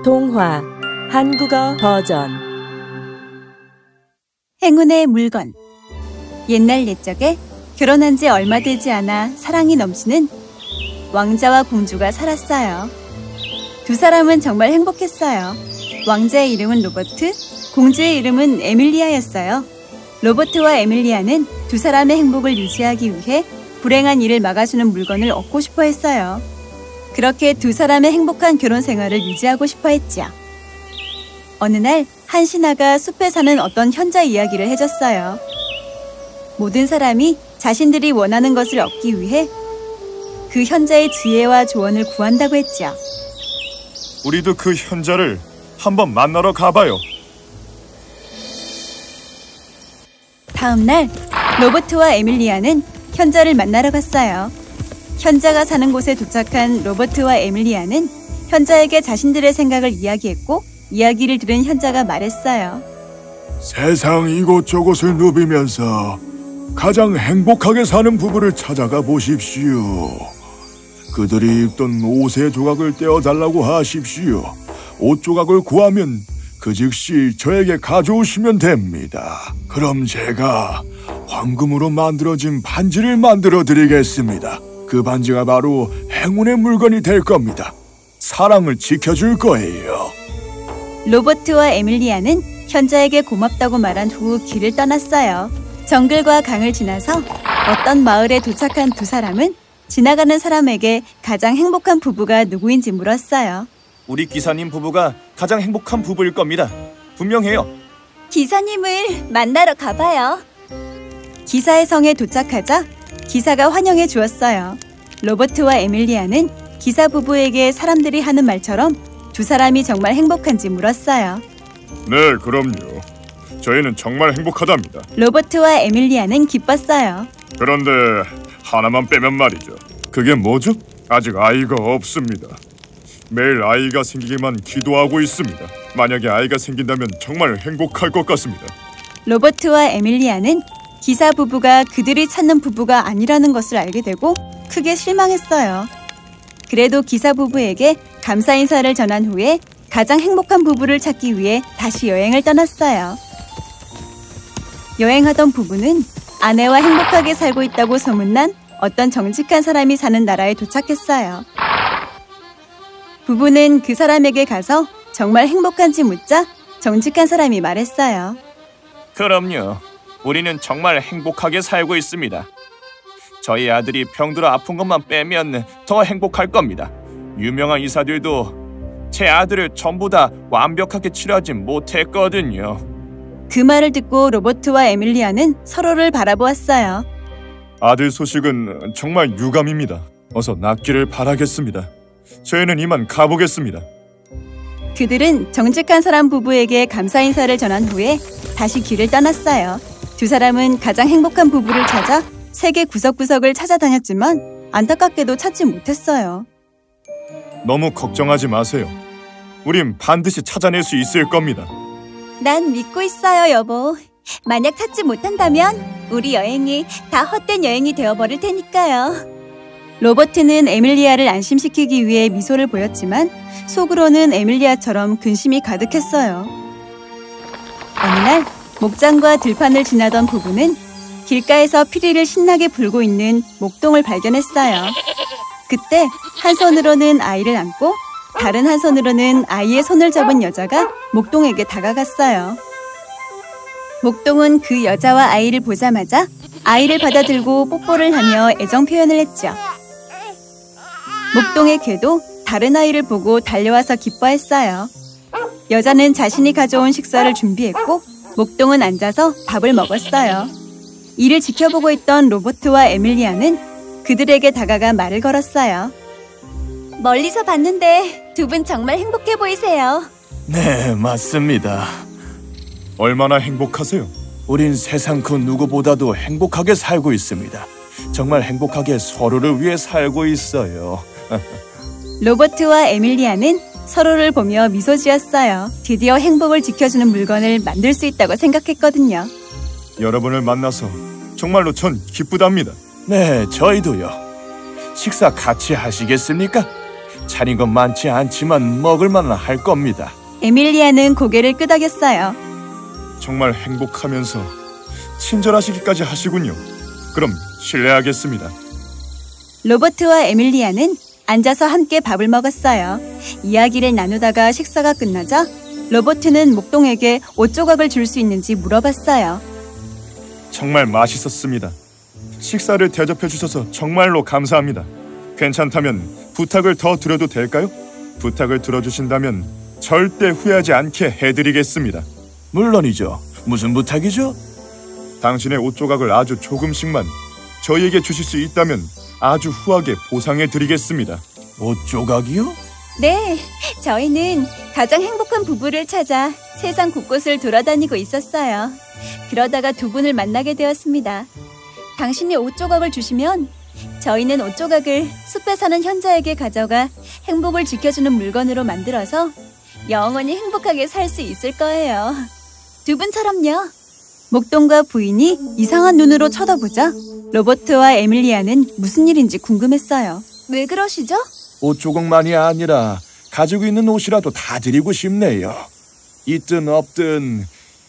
동화 한국어 버전. 행운의 물건. 옛날 옛적에 결혼한 지 얼마 되지 않아 사랑이 넘치는 왕자와 공주가 살았어요. 두 사람은 정말 행복했어요. 왕자의 이름은 로버트, 공주의 이름은 에밀리아였어요. 로버트와 에밀리아는 두 사람의 행복을 유지하기 위해 불행한 일을 막아주는 물건을 얻고 싶어 했어요. 그렇게 두 사람의 행복한 결혼 생활을 유지하고 싶어 했죠. 어느 날 한 신하가 숲에 사는 어떤 현자 이야기를 해줬어요. 모든 사람이 자신들이 원하는 것을 얻기 위해 그 현자의 지혜와 조언을 구한다고 했죠. 우리도 그 현자를 한번 만나러 가봐요. 다음 날 로버트와 에밀리아는 현자를 만나러 갔어요. 현자가 사는 곳에 도착한 로버트와 에밀리아는 현자에게 자신들의 생각을 이야기했고, 이야기를 들은 현자가 말했어요. 세상 이곳저곳을 누비면서 가장 행복하게 사는 부부를 찾아가 보십시오. 그들이 입던 옷의 조각을 떼어달라고 하십시오. 옷 조각을 구하면 그 즉시 저에게 가져오시면 됩니다. 그럼 제가 황금으로 만들어진 반지를 만들어 드리겠습니다. 그 반지가 바로 행운의 물건이 될 겁니다. 사랑을 지켜줄 거예요. 로버트와 에밀리아는 현자에게 고맙다고 말한 후 길을 떠났어요. 정글과 강을 지나서 어떤 마을에 도착한 두 사람은 지나가는 사람에게 가장 행복한 부부가 누구인지 물었어요. 우리 기사님 부부가 가장 행복한 부부일 겁니다. 분명해요. 기사님을 만나러 가봐요. 기사의 성에 도착하자 기사가 환영해 주었어요. 로버트와 에밀리아는 기사 부부에게 사람들이 하는 말처럼 두 사람이 정말 행복한지 물었어요. 네, 그럼요. 저희는 정말 행복하답니다. 로버트와 에밀리아는 기뻤어요. 그런데 하나만 빼면 말이죠. 그게 뭐죠? 아직 아이가 없습니다. 매일 아이가 생기기만 기도하고 있습니다. 만약에 아이가 생긴다면 정말 행복할 것 같습니다. 로버트와 에밀리아는 기사 부부가 그들이 찾는 부부가 아니라는 것을 알게 되고 크게 실망했어요. 그래도 기사 부부에게 감사 인사를 전한 후에 가장 행복한 부부를 찾기 위해 다시 여행을 떠났어요. 여행하던 부부는 아내와 행복하게 살고 있다고 소문난 어떤 정직한 사람이 사는 나라에 도착했어요. 부부는 그 사람에게 가서 정말 행복한지 묻자 정직한 사람이 말했어요. 그럼요. 우리는 정말 행복하게 살고 있습니다. 저희 아들이 병들어 아픈 것만 빼면 더 행복할 겁니다. 유명한 의사들도 제 아들을 전부 다 완벽하게 치료하진 못했거든요. 그 말을 듣고 로버트와 에밀리아는 서로를 바라보았어요. 아들 소식은 정말 유감입니다. 어서 낫기를 바라겠습니다. 저희는 이만 가보겠습니다. 그들은 정직한 사람 부부에게 감사 인사를 전한 후에 다시 길을 떠났어요. 두 사람은 가장 행복한 부부를 찾아 세계 구석구석을 찾아다녔지만 안타깝게도 찾지 못했어요. 너무 걱정하지 마세요. 우린 반드시 찾아낼 수 있을 겁니다. 난 믿고 있어요, 여보. 만약 찾지 못한다면 우리 여행이 다 헛된 여행이 되어버릴 테니까요. 로버트는 에밀리아를 안심시키기 위해 미소를 보였지만 속으로는 에밀리아처럼 근심이 가득했어요. 어느 날 목장과 들판을 지나던 부부는 길가에서 피리를 신나게 불고 있는 목동을 발견했어요. 그때 한 손으로는 아이를 안고 다른 한 손으로는 아이의 손을 잡은 여자가 목동에게 다가갔어요. 목동은 그 여자와 아이를 보자마자 아이를 받아들고 뽀뽀를 하며 애정 표현을 했죠. 목동의 개도 다른 아이를 보고 달려와서 기뻐했어요. 여자는 자신이 가져온 식사를 준비했고 목동은 앉아서 밥을 먹었어요. 이를 지켜보고 있던 로버트와 에밀리아는 그들에게 다가가 말을 걸었어요. 멀리서 봤는데 두 분 정말 행복해 보이세요. 네, 맞습니다. 얼마나 행복하세요? 우린 세상 그 누구보다도 행복하게 살고 있습니다. 정말 행복하게 서로를 위해 살고 있어요. 로버트와 에밀리아는 서로를 보며 미소 지었어요. 드디어 행복을 지켜주는 물건을 만들 수 있다고 생각했거든요. 여러분을 만나서 정말로 전 기쁘답니다. 네, 저희도요. 식사 같이 하시겠습니까? 차린 건 많지 않지만 먹을만은 할 겁니다. 에밀리아는 고개를 끄덕였어요. 정말 행복하면서 친절하시기까지 하시군요. 그럼 실례하겠습니다. 로버트와 에밀리아는 앉아서 함께 밥을 먹었어요. 이야기를 나누다가 식사가 끝나자 로버트는 목동에게 옷 조각을 줄 수 있는지 물어봤어요. 정말 맛있었습니다. 식사를 대접해 주셔서 정말로 감사합니다. 괜찮다면 부탁을 더 드려도 될까요? 부탁을 들어주신다면 절대 후회하지 않게 해드리겠습니다. 물론이죠. 무슨 부탁이죠? 당신의 옷 조각을 아주 조금씩만 저희에게 주실 수 있다면 아주 후하게 보상해드리겠습니다. 옷 조각이요? 네, 저희는 가장 행복한 부부를 찾아 세상 곳곳을 돌아다니고 있었어요. 그러다가 두 분을 만나게 되었습니다. 당신이 옷 조각을 주시면 저희는 옷 조각을 숲에 사는 현자에게 가져가 행복을 지켜주는 물건으로 만들어서 영원히 행복하게 살 수 있을 거예요. 두 분처럼요. 목동과 부인이 이상한 눈으로 쳐다보자 로버트와 에밀리아는 무슨 일인지 궁금했어요. 왜 그러시죠? 옷 조각만이 아니라 가지고 있는 옷이라도 다 드리고 싶네요. 있든 없든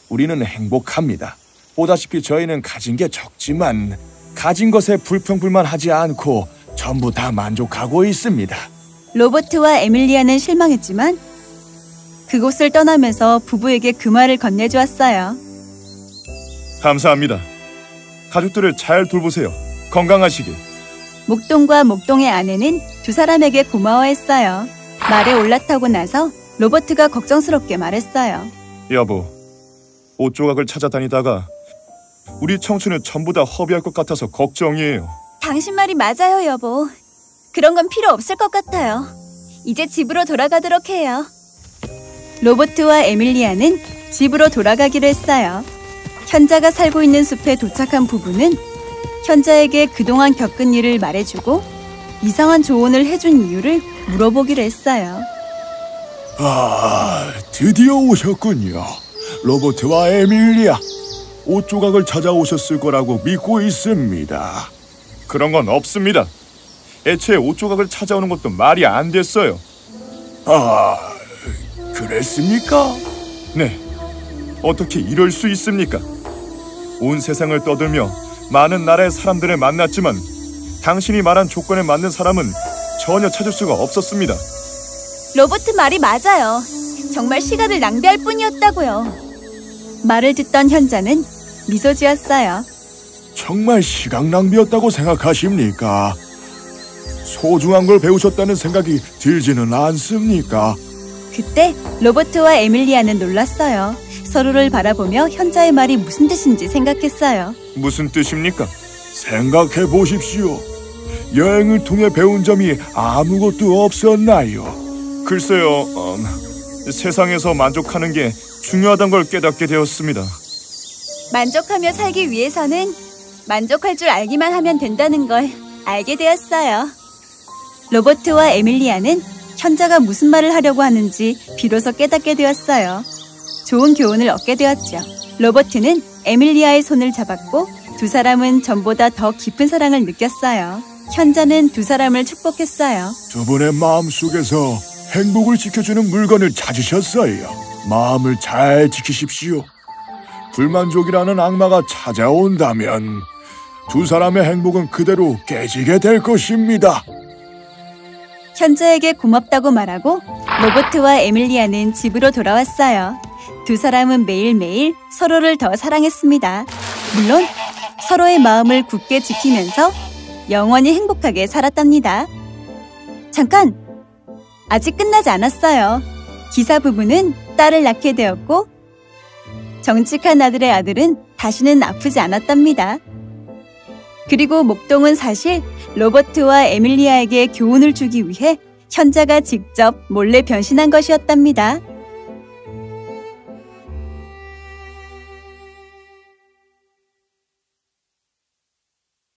우리는 행복합니다. 보다시피 저희는 가진 게 적지만 가진 것에 불평불만하지 않고 전부 다 만족하고 있습니다. 로버트와 에밀리아는 실망했지만 그곳을 떠나면서 부부에게 그 말을 건네주었어요. 감사합니다. 가족들을 잘 돌보세요. 건강하시길. 목동과 목동의 아내는 두 사람에게 고마워했어요. 말에 올라타고 나서 로버트가 걱정스럽게 말했어요. 여보, 옷 조각을 찾아다니다가 우리 청춘을 전부 다 허비할 것 같아서 걱정이에요. 당신 말이 맞아요, 여보. 그런 건 필요 없을 것 같아요. 이제 집으로 돌아가도록 해요. 로버트와 에밀리아는 집으로 돌아가기로 했어요. 현자가 살고 있는 숲에 도착한 부부는 현자에게 그동안 겪은 일을 말해주고 이상한 조언을 해준 이유를 물어보기로 했어요. 드디어 오셨군요. 로버트와 에밀리아. 옷 조각을 찾아오셨을 거라고 믿고 있습니다. 그런 건 없습니다. 애초에 옷 조각을 찾아오는 것도 말이 안 됐어요. 그랬습니까? 네, 어떻게 이럴 수 있습니까? 온 세상을 떠들며 많은 나라의 사람들을 만났지만 당신이 말한 조건에 맞는 사람은 전혀 찾을 수가 없었습니다. 로버트 말이 맞아요. 정말 시간을 낭비할 뿐이었다고요. 말을 듣던 현자는 미소 지었어요. 정말 시간 낭비였다고 생각하십니까? 소중한 걸 배우셨다는 생각이 들지는 않습니까? 그때 로버트와 에밀리아는 놀랐어요. 서로를 바라보며 현자의 말이 무슨 뜻인지 생각했어요. 무슨 뜻입니까? 생각해 보십시오. 여행을 통해 배운 점이 아무것도 없었나요? 글쎄요, 세상에서 만족하는 게 중요하단 걸 깨닫게 되었습니다. 만족하며 살기 위해서는 만족할 줄 알기만 하면 된다는 걸 알게 되었어요. 로버트와 에밀리아는 현자가 무슨 말을 하려고 하는지 비로소 깨닫게 되었어요. 좋은 교훈을 얻게 되었죠. 로버트는 에밀리아의 손을 잡았고 두 사람은 전보다 더 깊은 사랑을 느꼈어요. 현자는 두 사람을 축복했어요. 두 분의 마음속에서 행복을 지켜주는 물건을 찾으셨어요. 마음을 잘 지키십시오. 불만족이라는 악마가 찾아온다면 두 사람의 행복은 그대로 깨지게 될 것입니다. 현자에게 고맙다고 말하고 로버트와 에밀리아는 집으로 돌아왔어요. 두 사람은 매일매일 서로를 더 사랑했습니다. 물론 서로의 마음을 굳게 지키면서 영원히 행복하게 살았답니다. 잠깐! 아직 끝나지 않았어요. 기사 부부는 딸을 낳게 되었고 정직한 아들의 아들은 다시는 아프지 않았답니다. 그리고 목동은 사실 로버트와 에밀리아에게 교훈을 주기 위해 현자가 직접 몰래 변신한 것이었답니다.